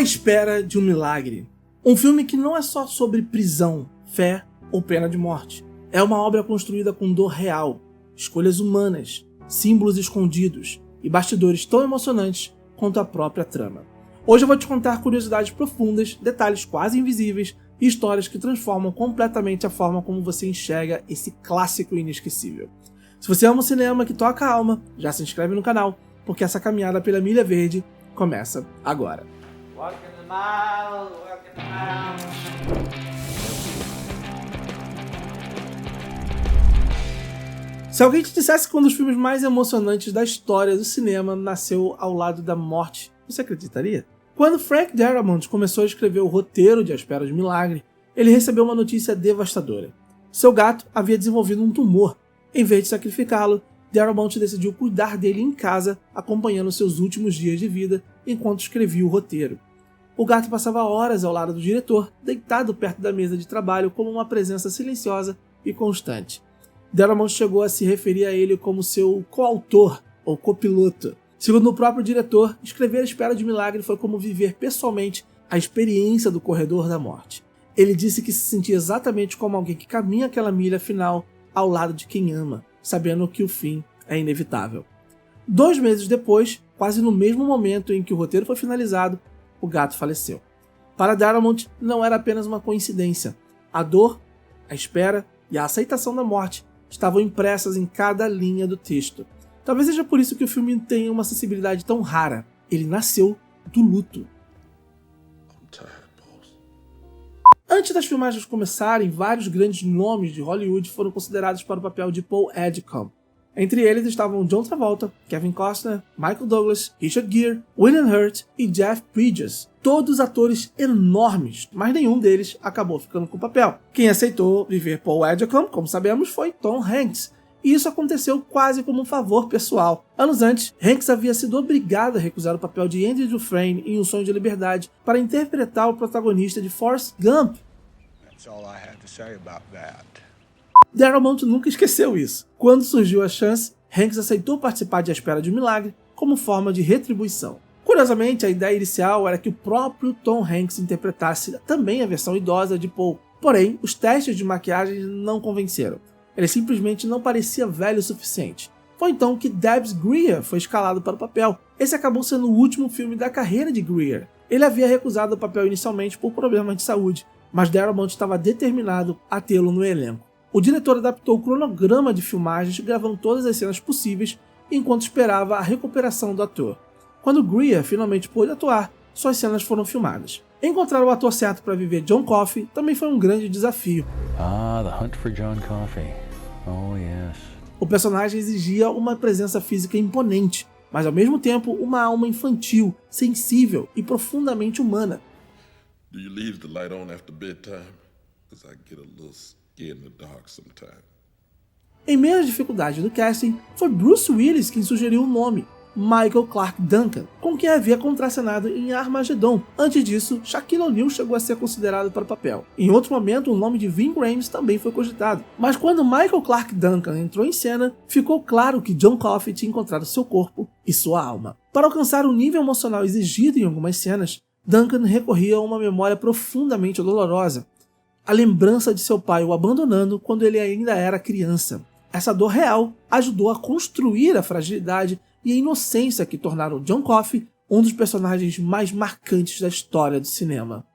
Espera de um Milagre. Um filme que não é só sobre prisão, fé ou pena de morte. É uma obra construída com dor real, escolhas humanas, símbolos escondidos e bastidores tão emocionantes quanto a própria trama. Hoje eu vou te contar curiosidades profundas, detalhes quase invisíveis e histórias que transformam completamente a forma como você enxerga esse clássico inesquecível. Se você ama o cinema que toca a alma, já se inscreve no canal, porque essa caminhada pela Milha Verde começa agora. Walking the mile, walking the mile. Se alguém te dissesse que um dos filmes mais emocionantes da história do cinema nasceu ao lado da morte, você acreditaria? Quando Frank Darabont começou a escrever o roteiro de A Espera de um Milagre, ele recebeu uma notícia devastadora. Seu gato havia desenvolvido um tumor. Em vez de sacrificá-lo, Darabont decidiu cuidar dele em casa, acompanhando seus últimos dias de vida enquanto escrevia o roteiro. O gato passava horas ao lado do diretor, deitado perto da mesa de trabalho como uma presença silenciosa e constante. Darabont chegou a se referir a ele como seu coautor ou copiloto. Segundo o próprio diretor, escrever A Espera de um Milagre foi como viver pessoalmente a experiência do corredor da morte. Ele disse que se sentia exatamente como alguém que caminha aquela milha final ao lado de quem ama, sabendo que o fim é inevitável. 2 meses depois, quase no mesmo momento em que o roteiro foi finalizado, o gato faleceu. Para Darabont, não era apenas uma coincidência. A dor, a espera e a aceitação da morte estavam impressas em cada linha do texto. Talvez seja por isso que o filme tenha uma sensibilidade tão rara. Ele nasceu do luto. Antes das filmagens começarem, vários grandes nomes de Hollywood foram considerados para o papel de Paul Edgecombe. Entre eles estavam John Travolta, Kevin Costner, Michael Douglas, Richard Gere, William Hurt e Jeff Bridges. Todos atores enormes, mas nenhum deles acabou ficando com o papel. Quem aceitou viver Paul Edgecombe, como sabemos, foi Tom Hanks. E isso aconteceu quase como um favor pessoal. Anos antes, Hanks havia sido obrigado a recusar o papel de Andy Dufresne em Um Sonho de Liberdade para interpretar o protagonista de Forrest Gump. That's all I have to say about that. Darabont nunca esqueceu isso. Quando surgiu a chance, Hanks aceitou participar de A Espera de um Milagre como forma de retribuição. Curiosamente, a ideia inicial era que o próprio Tom Hanks interpretasse também a versão idosa de Paul. Porém, os testes de maquiagem não convenceram. Ele simplesmente não parecia velho o suficiente. Foi então que Debs Greer foi escalado para o papel. Esse acabou sendo o último filme da carreira de Greer. Ele havia recusado o papel inicialmente por problemas de saúde, mas Darabont estava determinado a tê-lo no elenco. O diretor adaptou o cronograma de filmagens, gravando todas as cenas possíveis enquanto esperava a recuperação do ator. Quando Greer finalmente pôde atuar, suas cenas foram filmadas. Encontrar o ator certo para viver John Coffey também foi um grande desafio. The hunt for John Coffey. Oh, yes. O personagem exigia uma presença física imponente, mas ao mesmo tempo uma alma infantil, sensível e profundamente humana. Do you leave the light on after bedtime? Because I get a little scared in the dark sometimes. Em meio às dificuldades do casting, foi Bruce Willis quem sugeriu o nome, Michael Clarke Duncan, com quem havia contracenado em Armageddon. Antes disso, Shaquille O'Neal chegou a ser considerado para o papel. Em outro momento, o nome de Ving Rhames também foi cogitado. Mas quando Michael Clarke Duncan entrou em cena, ficou claro que John Coffey tinha encontrado seu corpo e sua alma. Para alcançar o nível emocional exigido em algumas cenas, Duncan recorria a uma memória profundamente dolorosa. A lembrança de seu pai o abandonando quando ele ainda era criança. Essa dor real ajudou a construir a fragilidade e a inocência que tornaram John Coffey um dos personagens mais marcantes da história do cinema.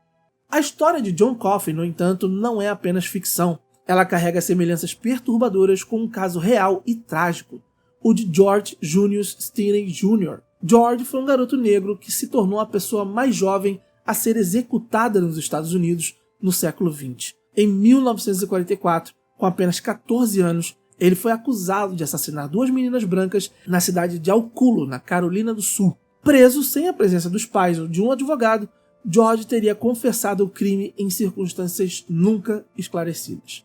A história de John Coffey, no entanto, não é apenas ficção. Ela carrega semelhanças perturbadoras com um caso real e trágico, o de George Junius Stinney Jr. George foi um garoto negro que se tornou a pessoa mais jovem a ser executada nos Estados Unidos no século XX. Em 1944, com apenas 14 anos, ele foi acusado de assassinar 2 meninas brancas na cidade de Alculo, na Carolina do Sul. Preso sem a presença dos pais ou de um advogado, George teria confessado o crime em circunstâncias nunca esclarecidas.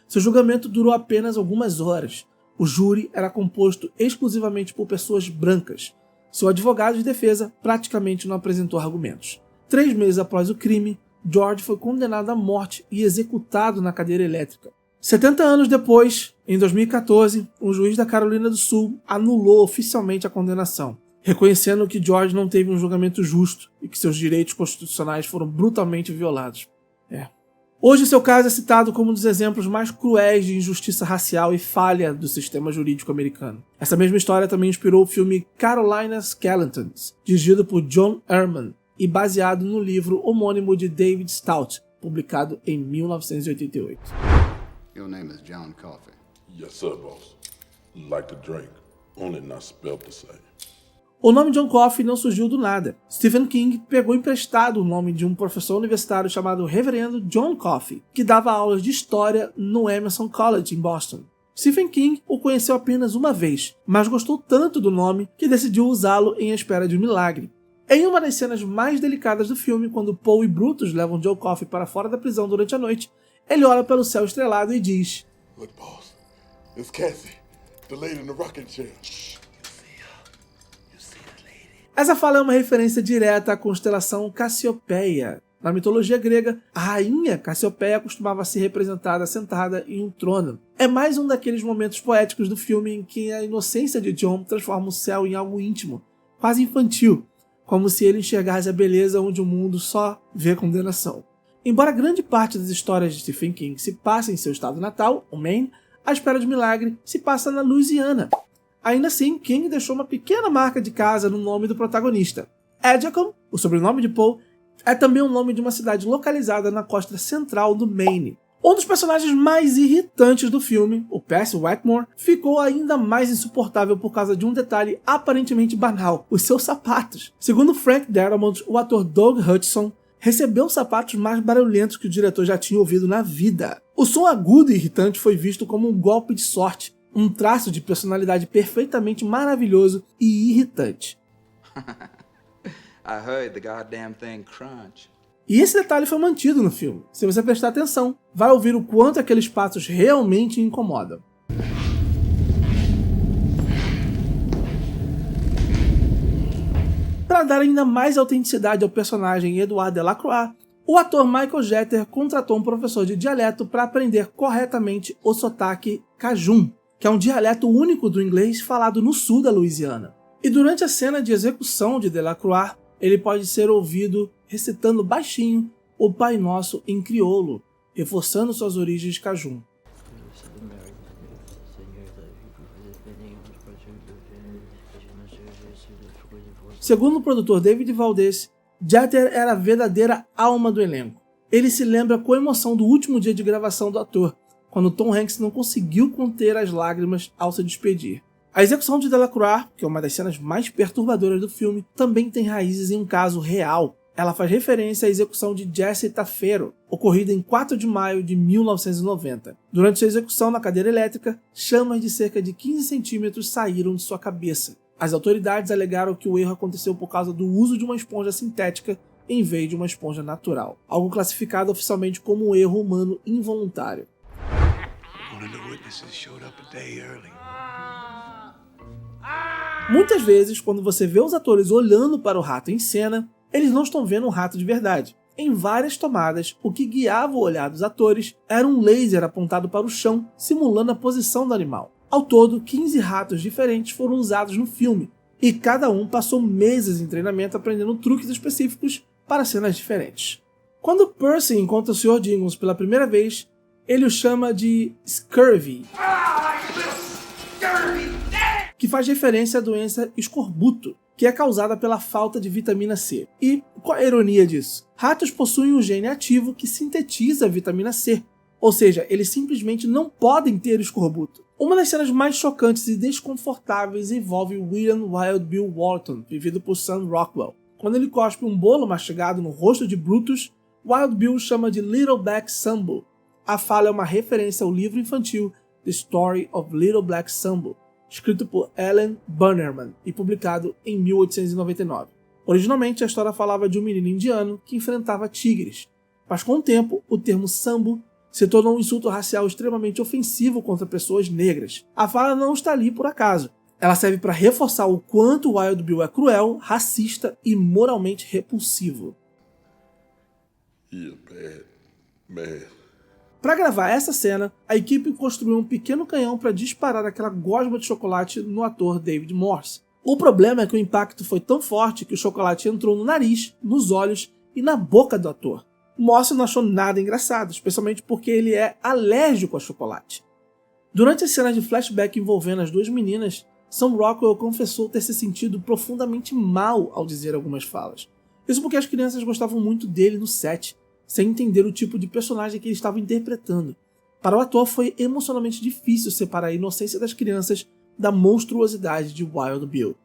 Seu julgamento durou apenas algumas horas. O júri era composto exclusivamente por pessoas brancas. Seu advogado de defesa praticamente não apresentou argumentos. 3 meses após o crime, George foi condenado à morte e executado na cadeira elétrica. 70 anos depois, em 2014, um juiz da Carolina do Sul anulou oficialmente a condenação. reconhecendo que George não teve um julgamento justo e que seus direitos constitucionais foram brutalmente violados. Hoje seu caso é citado como um dos exemplos mais cruéis de injustiça racial e falha do sistema jurídico americano. Essa mesma história também inspirou o filme Carolina Skeletons, dirigido por John Erman e baseado no livro homônimo de David Stout, publicado em 1988. Your name is John Coffey. Yes, sir, boss. Like to drink, only not spelled the same. O nome John Coffey não surgiu do nada. Stephen King pegou emprestado o nome de um professor universitário chamado Reverendo John Coffey, que dava aulas de história no Emerson College, em Boston. Stephen King o conheceu apenas uma vez, mas gostou tanto do nome que decidiu usá-lo em espera de um milagre. Em uma das cenas mais delicadas do filme, quando Paul e Brutus levam John Coffey para fora da prisão durante a noite, ele olha pelo céu estrelado e diz: Look, boss, it's Cassie, the lady in the rocking chair. Essa fala é uma referência direta à constelação Cassiopeia. Na mitologia grega, a rainha Cassiopeia costumava ser representada sentada em um trono. É mais um daqueles momentos poéticos do filme em que a inocência de John transforma o céu em algo íntimo, quase infantil, como se ele enxergasse a beleza onde o mundo só vê condenação. Embora grande parte das histórias de Stephen King se passe em seu estado natal, o Maine, A Espera de Milagre se passa na Louisiana. Ainda assim, King deixou uma pequena marca de casa no nome do protagonista. Edgecombe, o sobrenome de Paul, é também o nome de uma cidade localizada na costa central do Maine. Um dos personagens mais irritantes do filme, o Percy Wetmore, ficou ainda mais insuportável por causa de um detalhe aparentemente banal: os seus sapatos. Segundo Frank Darabont, o ator Doug Hutchison recebeu os sapatos mais barulhentos que o diretor já tinha ouvido na vida. O som agudo e irritante foi visto como um golpe de sorte, um traço de personalidade perfeitamente maravilhoso e irritante. I heard the goddamn thing crunch. E esse detalhe foi mantido no filme. Se você prestar atenção, vai ouvir o quanto aqueles passos realmente incomodam. Para dar ainda mais autenticidade ao personagem Edward Delacroix, o ator Michael Jeter contratou um professor de dialeto para aprender corretamente o sotaque cajun, que é um dialeto único do inglês falado no sul da Louisiana. E durante a cena de execução de Delacroix, ele pode ser ouvido recitando baixinho o Pai Nosso em crioulo, reforçando suas origens cajun. Segundo o produtor David Valdez, Jeter era a verdadeira alma do elenco. Ele se lembra com emoção do último dia de gravação do ator, quando Tom Hanks não conseguiu conter as lágrimas ao se despedir. A execução de Delacroix, que é uma das cenas mais perturbadoras do filme, também tem raízes em um caso real. Ela faz referência à execução de Jesse Tafero, ocorrida em 4 de maio de 1990. Durante sua execução na cadeira elétrica, chamas de cerca de 15 centímetros saíram de sua cabeça. As autoridades alegaram que o erro aconteceu por causa do uso de uma esponja sintética em vez de uma esponja natural, algo classificado oficialmente como um erro humano involuntário. Muitas vezes, quando você vê os atores olhando para o rato em cena, eles não estão vendo um rato de verdade. Em várias tomadas, o que guiava o olhar dos atores era um laser apontado para o chão, simulando a posição do animal. Ao todo, 15 ratos diferentes foram usados no filme, e cada um passou meses em treinamento aprendendo truques específicos para cenas diferentes. Quando Percy encontra o Sr. Jingles pela primeira vez, ele o chama de Scurvy, que faz referência à doença escorbuto, que é causada pela falta de vitamina C. E qual é a ironia disso? Ratos possuem um gene ativo que sintetiza a vitamina C, ou seja, eles simplesmente não podem ter escorbuto. Uma das cenas mais chocantes e desconfortáveis envolve William Wild Bill Walton, vivido por Sam Rockwell. Quando ele cospe um bolo mastigado no rosto de Brutus, Wild Bill o chama de Little Black Sambo. A fala é uma referência ao livro infantil The Story of Little Black Sambo, escrito por Ellen Bannerman e publicado em 1899. Originalmente, a história falava de um menino indiano que enfrentava tigres, mas com o tempo, o termo Sambo se tornou um insulto racial extremamente ofensivo contra pessoas negras. A fala não está ali por acaso. Ela serve para reforçar o quanto Wild Bill é cruel, racista e moralmente repulsivo. Yeah, bad. Para gravar essa cena, a equipe construiu um pequeno canhão para disparar aquela gosma de chocolate no ator David Morse. O problema é que o impacto foi tão forte que o chocolate entrou no nariz, nos olhos e na boca do ator. Morse não achou nada engraçado, especialmente porque ele é alérgico a chocolate. Durante as cenas de flashback envolvendo as duas meninas, Sam Rockwell confessou ter se sentido profundamente mal ao dizer algumas falas. Isso porque as crianças gostavam muito dele no set, sem entender o tipo de personagem que ele estava interpretando. Para o ator foi emocionalmente difícil separar a inocência das crianças da monstruosidade de Wild Bill.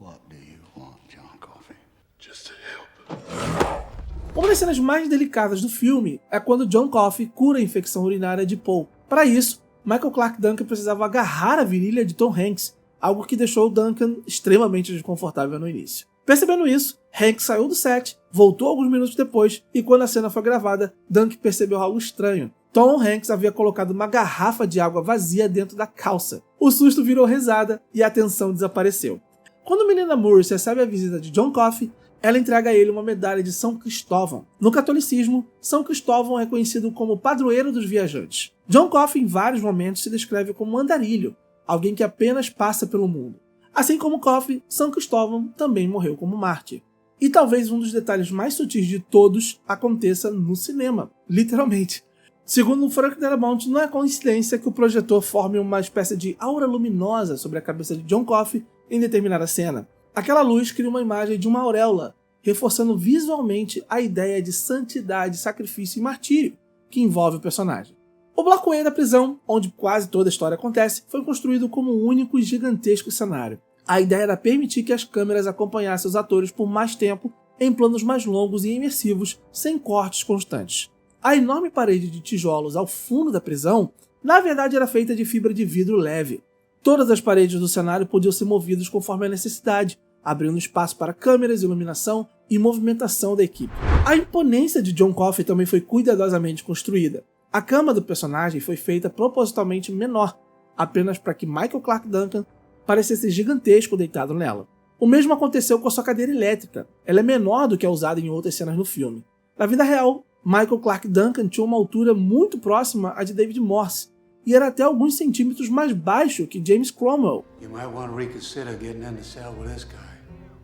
What do you want, John Coffey? Just to help. Uma das cenas mais delicadas do filme é quando John Coffey cura a infecção urinária de Paul. Para isso, Michael Clarke Duncan precisava agarrar a virilha de Tom Hanks, algo que deixou Duncan extremamente desconfortável no início. Percebendo isso, Hanks saiu do set, voltou alguns minutos depois e quando a cena foi gravada, Duncan percebeu algo estranho. Tom Hanks havia colocado uma garrafa de água vazia dentro da calça. O susto virou risada e a tensão desapareceu. Quando Melinda Morris recebe a visita de John Coffey, ela entrega a ele uma medalha de São Cristóvão. No catolicismo, São Cristóvão é conhecido como padroeiro dos viajantes. John Coffey em vários momentos se descreve como um andarilho, alguém que apenas passa pelo mundo. Assim como Coffey, São Cristóvão também morreu como mártir. E talvez um dos detalhes mais sutis de todos aconteça no cinema, literalmente. Segundo Frank Darabont, não é coincidência que o projetor forme uma espécie de aura luminosa sobre a cabeça de John Coffey em determinada cena. Aquela luz cria uma imagem de uma auréola, reforçando visualmente a ideia de santidade, sacrifício e martírio que envolve o personagem. O bloco E da prisão, onde quase toda a história acontece, foi construído como um único e gigantesco cenário. A ideia era permitir que as câmeras acompanhassem os atores por mais tempo em planos mais longos e imersivos, sem cortes constantes. A enorme parede de tijolos ao fundo da prisão, na verdade era feita de fibra de vidro leve. Todas as paredes do cenário podiam ser movidas conforme a necessidade, abrindo espaço para câmeras, iluminação e movimentação da equipe. A imponência de John Coffey também foi cuidadosamente construída. A cama do personagem foi feita propositalmente menor, apenas para que Michael Clarke Duncan parecesse gigantesco deitado nela. O mesmo aconteceu com a sua cadeira elétrica. Ela é menor do que a usada em outras cenas no filme. Na vida real, Michael Clarke Duncan tinha uma altura muito próxima à de David Morse, e era até alguns centímetros mais baixo que James Cromwell. You might want to reconsider getting in the cell with this guy.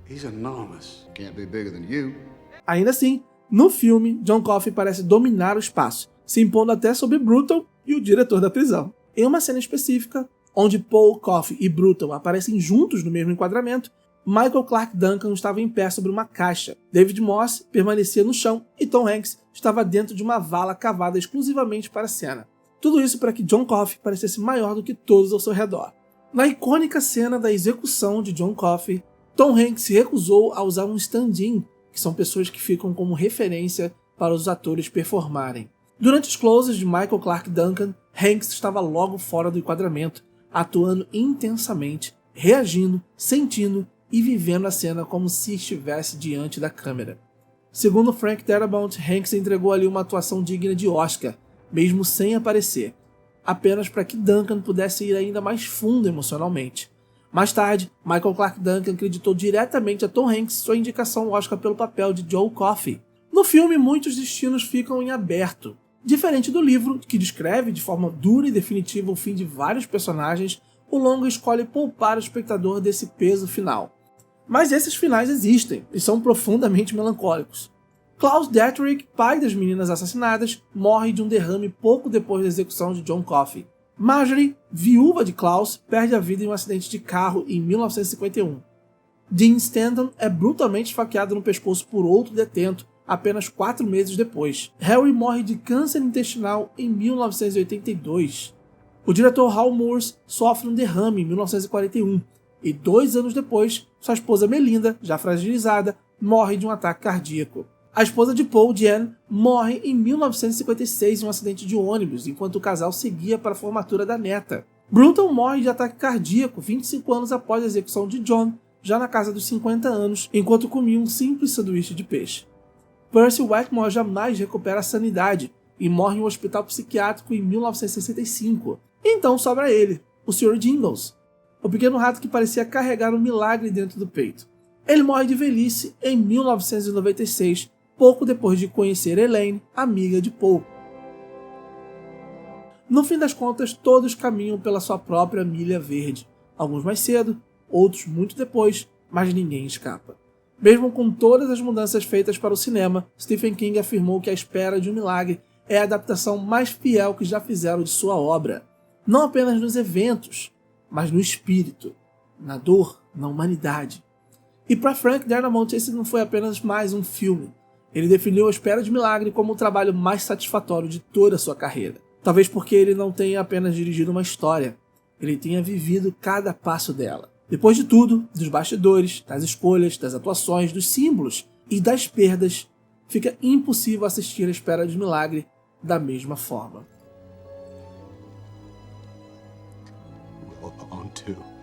He's enormous. Can't be bigger than you. Ainda assim, no filme, John Coffey parece dominar o espaço, se impondo até sobre Brutal e o diretor da prisão. Em uma cena específica, onde Paul, Coffey e Brutal aparecem juntos no mesmo enquadramento, Michael Clarke Duncan estava em pé sobre uma caixa, David Morse permanecia no chão e Tom Hanks estava dentro de uma vala cavada exclusivamente para a cena. Tudo isso para que John Coffey parecesse maior do que todos ao seu redor. Na icônica cena da execução de John Coffey, Tom Hanks se recusou a usar um stand-in, que são pessoas que ficam como referência para os atores performarem. Durante os closes de Michael Clarke Duncan, Hanks estava logo fora do enquadramento, atuando intensamente, reagindo, sentindo e vivendo a cena como se estivesse diante da câmera. Segundo Frank Darabont, Hanks entregou ali uma atuação digna de Oscar, mesmo sem aparecer, apenas para que Duncan pudesse ir ainda mais fundo emocionalmente. Mais tarde, Michael Clarke Duncan acreditou diretamente a Tom Hanks sua indicação ao Oscar pelo papel de Joe Coffey. No filme, muitos destinos ficam em aberto. Diferente do livro, que descreve de forma dura e definitiva o fim de vários personagens, o longa escolhe poupar o espectador desse peso final. Mas esses finais existem e são profundamente melancólicos. Klaus Dietrich, pai das meninas assassinadas, morre de um derrame pouco depois da execução de John Coffey. Marjorie, viúva de Klaus, perde a vida em um acidente de carro em 1951. Dean Stanton é brutalmente esfaqueado no pescoço por outro detento apenas 4 meses depois. Harry morre de câncer intestinal em 1982. O diretor Hal Moores sofre um derrame em 1941 e 2 anos depois, sua esposa Melinda, já fragilizada, morre de um ataque cardíaco. A esposa de Paul, Jan, morre em 1956 em um acidente de ônibus, enquanto o casal seguia para a formatura da neta. Brutal morre de ataque cardíaco 25 anos após a execução de John, já na casa dos 50 anos, enquanto comia um simples sanduíche de peixe. Percy Wetmore jamais recupera a sanidade e morre em um hospital psiquiátrico em 1965. Então sobra ele, o Sr. Jingles, o pequeno rato que parecia carregar um milagre dentro do peito. Ele morre de velhice em 1996, pouco depois de conhecer Elaine, amiga de Paul. No fim das contas, todos caminham pela sua própria milha verde, alguns mais cedo, outros muito depois, mas ninguém escapa. Mesmo com todas as mudanças feitas para o cinema, Stephen King afirmou que A Espera de um Milagre é a adaptação mais fiel que já fizeram de sua obra. Não apenas nos eventos, mas no espírito, na dor, na humanidade. E para Frank Darabont esse não foi apenas mais um filme. Ele definiu A Espera de um Milagre como o trabalho mais satisfatório de toda a sua carreira. Talvez porque ele não tenha apenas dirigido uma história, ele tenha vivido cada passo dela. Depois de tudo, dos bastidores, das escolhas, das atuações, dos símbolos e das perdas, fica impossível assistir A Espera de um Milagre da mesma forma. We're on to.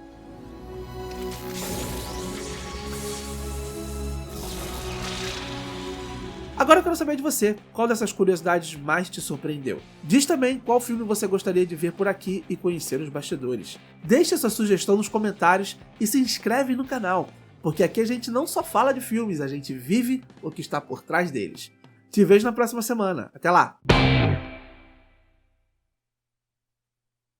Agora eu quero saber de você, qual dessas curiosidades mais te surpreendeu? Diz também qual filme você gostaria de ver por aqui e conhecer os bastidores. Deixe sua sugestão nos comentários e se inscreve no canal, porque aqui a gente não só fala de filmes, a gente vive o que está por trás deles. Te vejo na próxima semana. Até lá!